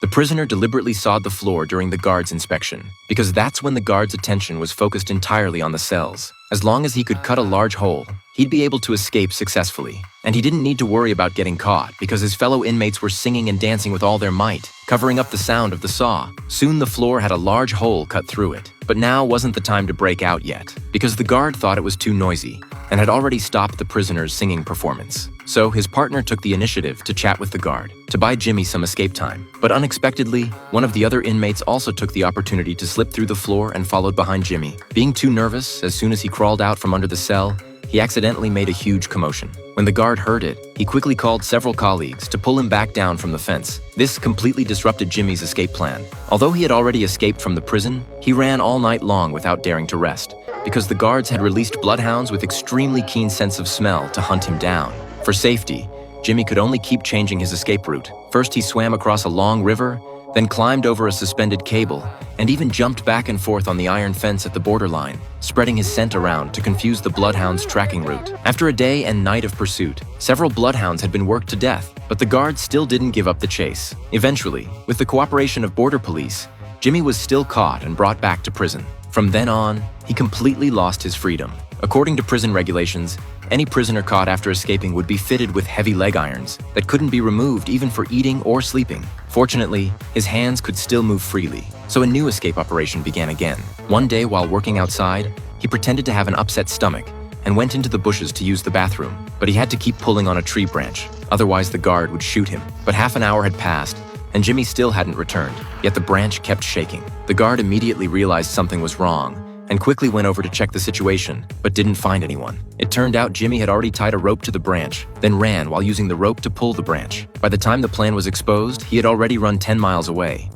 The prisoner deliberately sawed the floor during the guard's inspection, because that's when the guard's attention was focused entirely on the cells. As long as he could cut a large hole, he'd be able to escape successfully. And he didn't need to worry about getting caught, because his fellow inmates were singing and dancing with all their might, covering up the sound of the saw. Soon the floor had a large hole cut through it. But now wasn't the time to break out yet, because the guard thought it was too noisy, and had already stopped the prisoner's singing performance. So his partner took the initiative to chat with the guard, to buy Jimmy some escape time. But unexpectedly, one of the other inmates also took the opportunity to slip through the floor and followed behind Jimmy. Being too nervous, as soon as he crawled out from under the cell, he accidentally made a huge commotion. When the guard heard it, he quickly called several colleagues to pull him back down from the fence. This completely disrupted Jimmy's escape plan. Although he had already escaped from the prison, he ran all night long without daring to rest, because the guards had released bloodhounds with extremely keen sense of smell to hunt him down. For safety, Jimmy could only keep changing his escape route. First he swam across a long river, then climbed over a suspended cable, and even jumped back and forth on the iron fence at the borderline, spreading his scent around to confuse the bloodhounds' tracking route. After a day and night of pursuit, several bloodhounds had been worked to death, but the guards still didn't give up the chase. Eventually, with the cooperation of border police, Jimmy was still caught and brought back to prison. From then on, he completely lost his freedom. According to prison regulations, any prisoner caught after escaping would be fitted with heavy leg irons that couldn't be removed even for eating or sleeping. Fortunately, his hands could still move freely, so a new escape operation began again. One day while working outside, he pretended to have an upset stomach and went into the bushes to use the bathroom, but he had to keep pulling on a tree branch, otherwise the guard would shoot him. But half an hour had passed, and Jimmy still hadn't returned, yet the branch kept shaking. The guard immediately realized something was wrong and quickly went over to check the situation, but didn't find anyone. It turned out Jimmy had already tied a rope to the branch, then ran while using the rope to pull the branch. By the time the plan was exposed, he had already run 10 miles away.